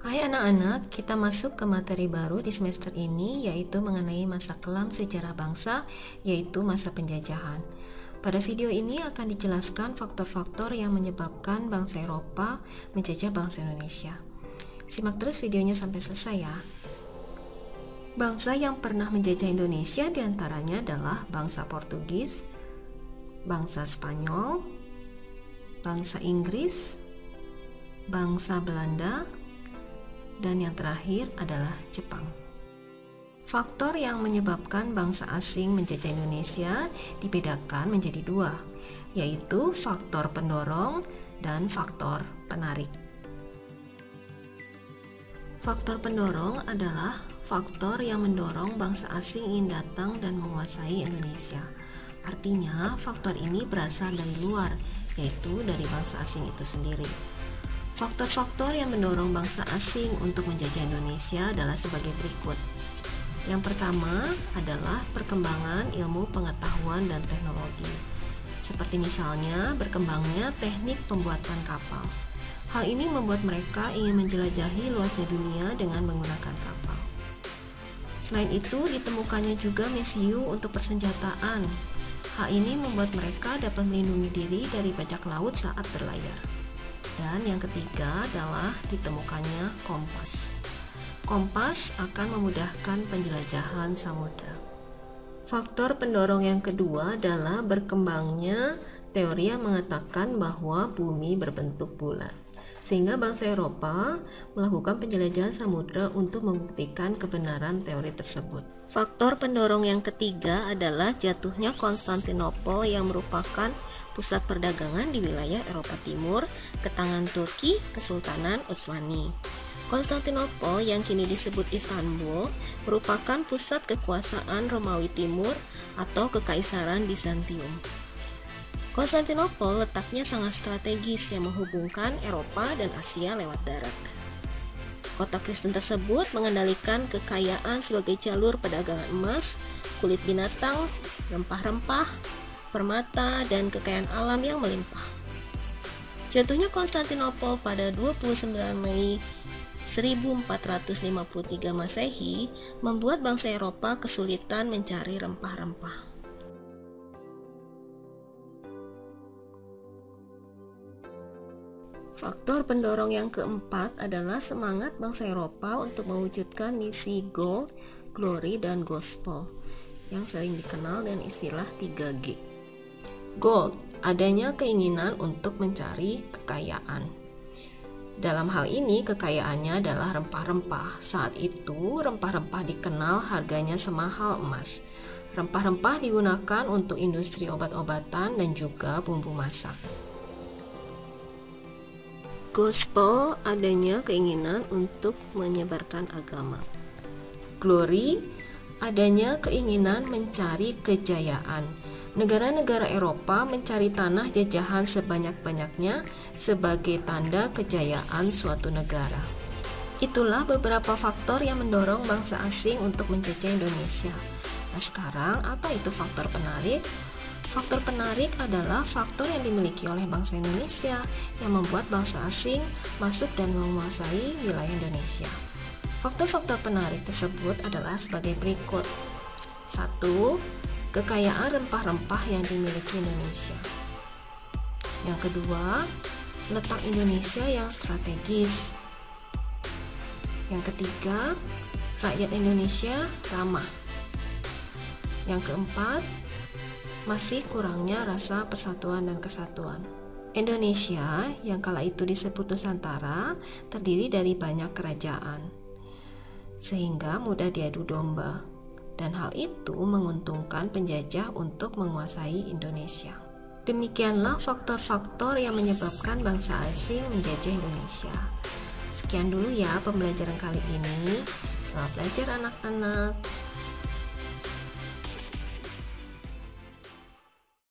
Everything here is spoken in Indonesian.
Hai anak-anak, kita masuk ke materi baru di semester ini, yaitu mengenai masa kelam sejarah bangsa, yaitu masa penjajahan. Pada video ini akan dijelaskan faktor-faktor yang menyebabkan bangsa Eropa menjajah bangsa Indonesia. Simak terus videonya sampai selesai ya. Bangsa yang pernah menjajah Indonesia diantaranya adalah bangsa Portugis, bangsa Spanyol, bangsa Inggris, bangsa Belanda, dan yang terakhir adalah Jepang. Faktor yang menyebabkan bangsa asing menjajah Indonesia dibedakan menjadi dua, yaitu faktor pendorong dan faktor penarik. Faktor pendorong adalah faktor yang mendorong bangsa asing ingin datang dan menguasai Indonesia. Artinya, faktor ini berasal dari luar, yaitu dari bangsa asing itu sendiri. Faktor-faktor yang mendorong bangsa asing untuk menjajah Indonesia adalah sebagai berikut. Yang pertama adalah perkembangan ilmu pengetahuan dan teknologi. Seperti misalnya berkembangnya teknik pembuatan kapal. Hal ini membuat mereka ingin menjelajahi luasnya dunia dengan menggunakan kapal. Selain itu, ditemukannya juga mesiu untuk persenjataan. Hal ini membuat mereka dapat melindungi diri dari bajak laut saat berlayar. Dan yang ketiga adalah ditemukannya kompas. Kompas akan memudahkan penjelajahan samudra. Faktor pendorong yang kedua adalah berkembangnya teori yang mengatakan bahwa bumi berbentuk bulat, sehingga bangsa Eropa melakukan penjelajahan samudra untuk membuktikan kebenaran teori tersebut. Faktor pendorong yang ketiga adalah jatuhnya Konstantinopel yang merupakan pusat perdagangan di wilayah Eropa Timur ke tangan Turki Kesultanan Utsmani. Konstantinopel yang kini disebut Istanbul merupakan pusat kekuasaan Romawi Timur atau Kekaisaran Bizantium. Konstantinopel letaknya sangat strategis yang menghubungkan Eropa dan Asia lewat darat. Kota Kristen tersebut mengendalikan kekayaan sebagai jalur perdagangan emas, kulit binatang, rempah-rempah, permata, dan kekayaan alam yang melimpah. Jatuhnya Konstantinopel pada 29 Mei 1453 Masehi membuat bangsa Eropa kesulitan mencari rempah-rempah. Faktor pendorong yang keempat adalah semangat bangsa Eropa untuk mewujudkan misi gold, glory, dan gospel yang sering dikenal dengan istilah 3G. Gold, adanya keinginan untuk mencari kekayaan. Dalam hal ini kekayaannya adalah rempah-rempah. Saat itu rempah-rempah dikenal harganya semahal emas. Rempah-rempah digunakan untuk industri obat-obatan dan juga bumbu masak. Gospel, adanya keinginan untuk menyebarkan agama. Glory, adanya keinginan mencari kejayaan. Negara-negara Eropa mencari tanah jajahan sebanyak-banyaknya sebagai tanda kejayaan suatu negara. Itulah beberapa faktor yang mendorong bangsa asing untuk menjajah Indonesia. Nah, sekarang apa itu faktor penarik? Faktor penarik adalah faktor yang dimiliki oleh bangsa Indonesia yang membuat bangsa asing masuk dan menguasai wilayah Indonesia. Faktor-faktor penarik tersebut adalah sebagai berikut. 1. Kekayaan rempah-rempah yang dimiliki Indonesia. Yang kedua, letak Indonesia yang strategis. Yang ketiga, rakyat Indonesia ramah. Yang keempat, masih kurangnya rasa persatuan dan kesatuan. Indonesia yang kala itu disebut Nusantara terdiri dari banyak kerajaan, sehingga mudah diadu domba, dan hal itu menguntungkan penjajah untuk menguasai Indonesia. Demikianlah faktor-faktor yang menyebabkan bangsa asing menjajah Indonesia. Sekian dulu ya pembelajaran kali ini. Selamat belajar anak-anak.